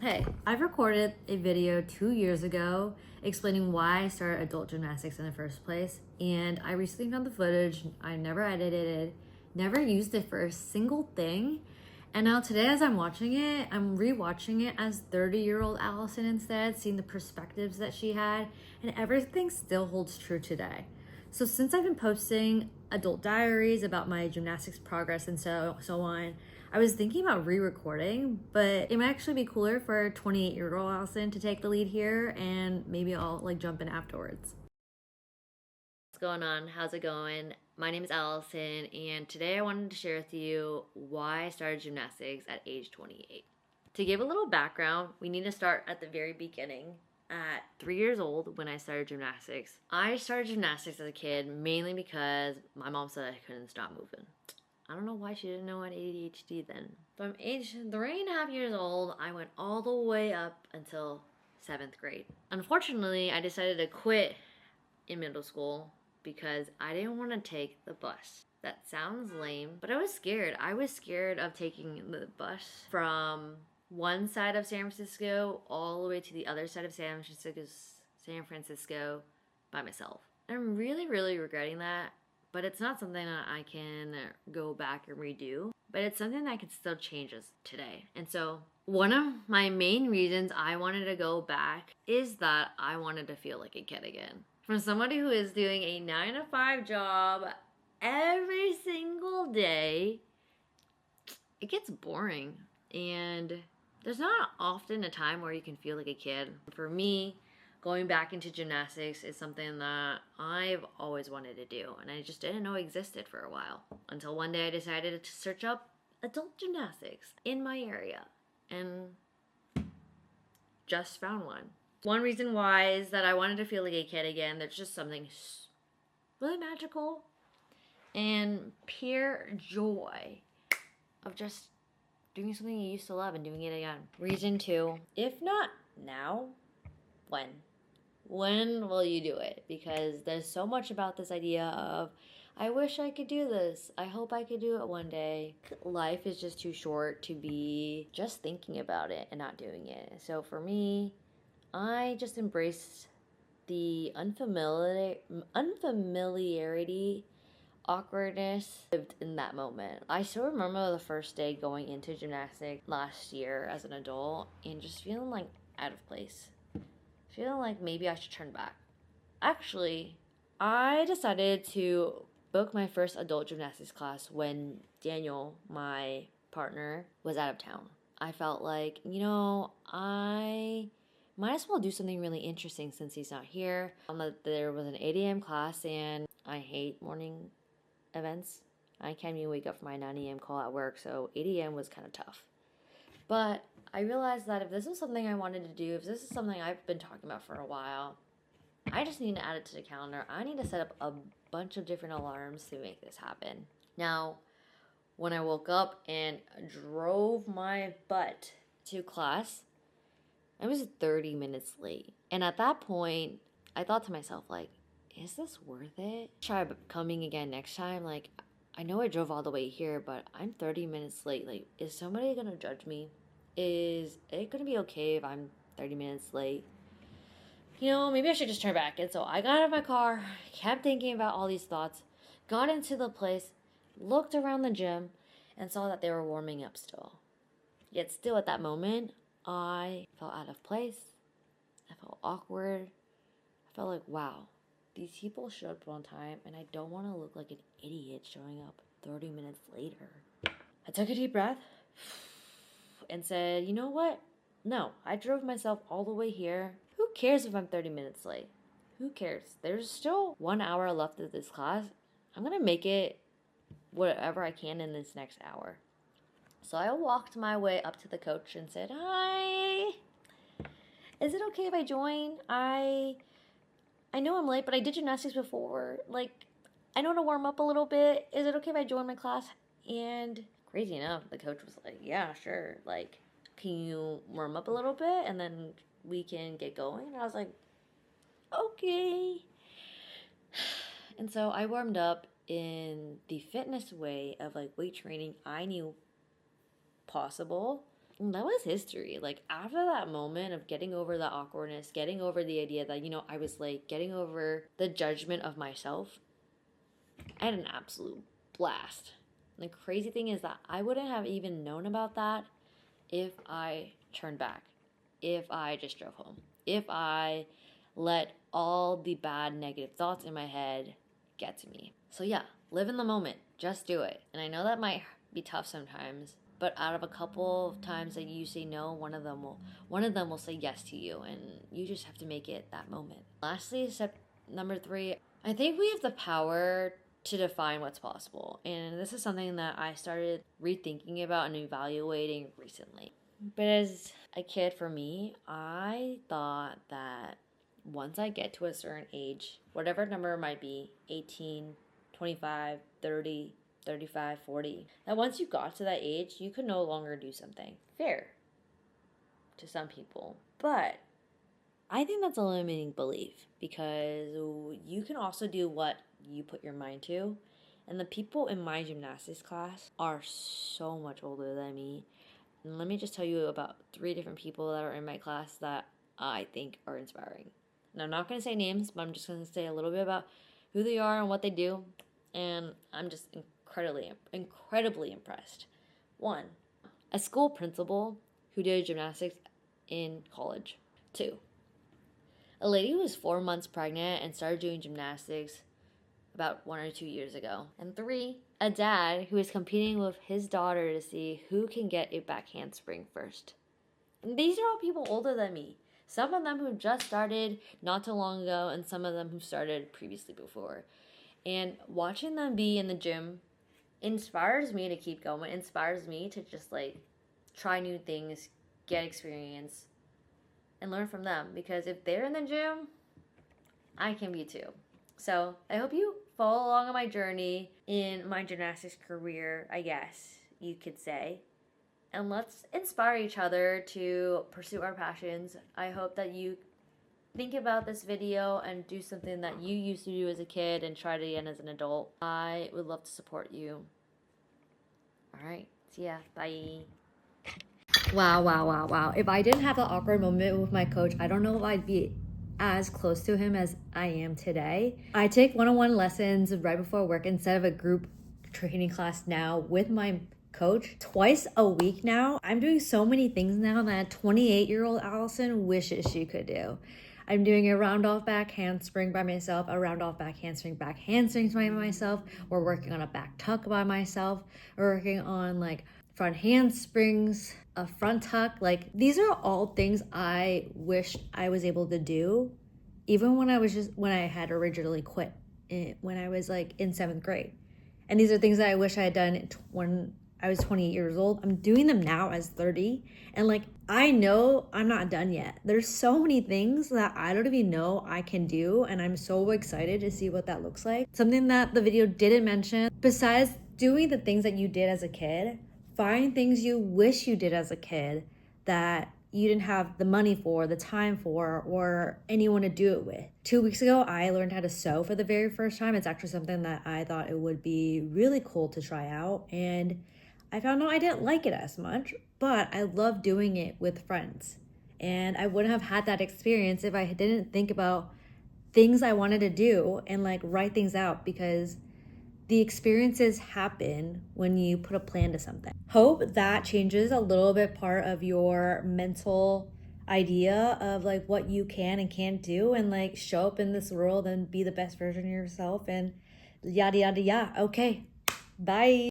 Hey, I've recorded a video 2 years ago explaining why I started adult gymnastics in the first place, and I recently found the footage. I never edited it, never used it for a single thing, and now today as I'm watching it, I'm rewatching it as 30-year-old Allison instead, seeing the perspectives that she had, and everything still holds true today. So since I've been posting adult diaries about my gymnastics progress and so on, I was thinking about re-recording, but it might actually be cooler for 28-year-old Allison to take the lead here, and maybe I'll jump in afterwards. What's going on? How's it going? My name is Allison, and today I wanted to share with you why I started gymnastics at age 28. To give a little background, we need to start at the very beginning. At 3 years old, when I started gymnastics, I started gymnastics as a kid mainly because my mom said I couldn't stop moving. I don't know why she didn't know I had ADHD then. From age 3.5 years old, I went all the way up until 7th grade. Unfortunately, I decided to quit in middle school because I didn't want to take the bus. That sounds lame, but I was scared. I was scared of taking the bus from one side of San Francisco all the way to the other side of San Francisco by myself. I'm really, really regretting that. But it's not something that I can go back and redo. But it's something that I can still change today. And so one of my main reasons I wanted to go back is that I wanted to feel like a kid again. From somebody who is doing a 9-to-5 job every single day, it gets boring. And there's not often a time where you can feel like a kid. For me, going back into gymnastics is something that I've always wanted to do, and I just didn't know existed for a while. Until one day I decided to search up adult gymnastics in my area, and just found one. One reason why is that I wanted to feel like a kid again. There's just something really magical and pure joy of just doing something you used to love and doing it again. Reason 2, if not now, when? When will you do it? Because there's so much about this idea of, I wish I could do this. I hope I could do it one day. Life is just too short to be just thinking about it and not doing it. So for me, I just embraced the unfamiliarity, awkwardness lived in that moment. I still remember the first day going into gymnastics last year as an adult and just feeling like out of place. Feeling like maybe I should turn back. Actually, I decided to book my first adult gymnastics class when Daniel, my partner, was out of town. I felt like, I might as well do something really interesting since he's not here. There was an 8 a.m. class, and I hate morning events. I can't even wake up for my 9 a.m. call at work, so 8 a.m. was kind of tough. But I realized that if this is something I wanted to do, if this is something I've been talking about for a while, I just need to add it to the calendar. I need to set up a bunch of different alarms to make this happen. Now, when I woke up and drove my butt to class, I was 30 minutes late. And at that point, I thought to myself, is this worth it? Try coming again next time. I know I drove all the way here, but I'm 30 minutes late. Is somebody gonna judge me? Is it gonna be okay if I'm 30 minutes late? Maybe I should just turn back. And so I got out of my car, kept thinking about all these thoughts, got into the place, looked around the gym, and saw that they were warming up still. Yet still at that moment, I felt out of place. I felt awkward. I felt like, wow, these people showed up on time, and I don't want to look like an idiot showing up 30 minutes later. I took a deep breath and said, you know what? No, I drove myself all the way here. Who cares if I'm 30 minutes late? Who cares? There's still 1 hour left of this class. I'm going to make it whatever I can in this next hour. So I walked my way up to the coach and said, hi, is it okay if I join? I know I'm late, but I did gymnastics before. I know how to warm up a little bit. Is it okay if I join my class? And crazy enough, the coach was like, yeah, sure. Can you warm up a little bit and then we can get going? And I was like, okay. And so I warmed up in the fitness way of weight training I knew possible. that was history. Like, after that moment of getting over the awkwardness, getting over the idea that, I was late, getting over the judgment of myself, I had an absolute blast. And the crazy thing is that I wouldn't have even known about that if I turned back, if I just drove home, if I let all the bad negative thoughts in my head get to me. So yeah, live in the moment. Just do it. And I know that might be tough sometimes, but out of a couple of times that you say no, one of them will say yes to you, and you just have to make it that moment. Lastly, step number 3, I think we have the power to define what's possible. And this is something that I started rethinking about and evaluating recently. But as a kid, for me, I thought that once I get to a certain age, whatever number it might be, 18, 25, 30, 35, 40, that once you got to that age, you could no longer do something. Fair to some people. But I think that's a limiting belief, because you can also do what you put your mind to. And the people in my gymnastics class are so much older than me. And let me just tell you about 3 different people that are in my class that I think are inspiring. And I'm not going to say names, but I'm just going to say a little bit about who they are and what they do. And I'm just incredibly impressed. 1, a school principal who did gymnastics in college. 2, a lady who was 4 months pregnant and started doing gymnastics about 1 or 2 years ago. And 3, a dad who is competing with his daughter to see who can get a back handspring first. And these are all people older than me. Some of them who just started not too long ago, and some of them who started previously before. And watching them be in the gym inspires me to keep going, inspires me to just try new things, get experience, and learn from them. Because if they're in the gym, I can be too. So I hope you follow along on my journey in my gymnastics career, I guess you could say. And let's inspire each other to pursue our passions. I hope that you think about this video and do something that you used to do as a kid and try it again as an adult. I would love to support you. All right, see ya. Bye. Wow. If I didn't have the awkward moment with my coach, I don't know if I'd be as close to him as I am today. I take one-on-one lessons right before work instead of a group training class now with my coach twice a week now. I'm doing so many things now that 28-year-old Allison wishes she could do. I'm doing a round off back handspring by myself, a round off back handspring by myself. We're working on a back tuck by myself. We're working on front handsprings, a front tuck. These are all things I wish I was able to do, even when I had originally quit when I was in 7th grade. And these are things that I wish I had done when I was 28 years old. I'm doing them now as 30. And I know I'm not done yet. There's so many things that I don't even know I can do. And I'm so excited to see what that looks like. Something that the video didn't mention, besides doing the things that you did as a kid, find things you wish you did as a kid that you didn't have the money for, the time for, or anyone to do it with. 2 weeks ago, I learned how to sew for the very first time. It's actually something that I thought it would be really cool to try out. And I found out I didn't like it as much, but I love doing it with friends. And I wouldn't have had that experience if I didn't think about things I wanted to do and write things out, because the experiences happen when you put a plan to something. Hope that changes a little bit part of your mental idea of what you can and can't do, and show up in this world and be the best version of yourself, and yada yada yada. Okay, bye.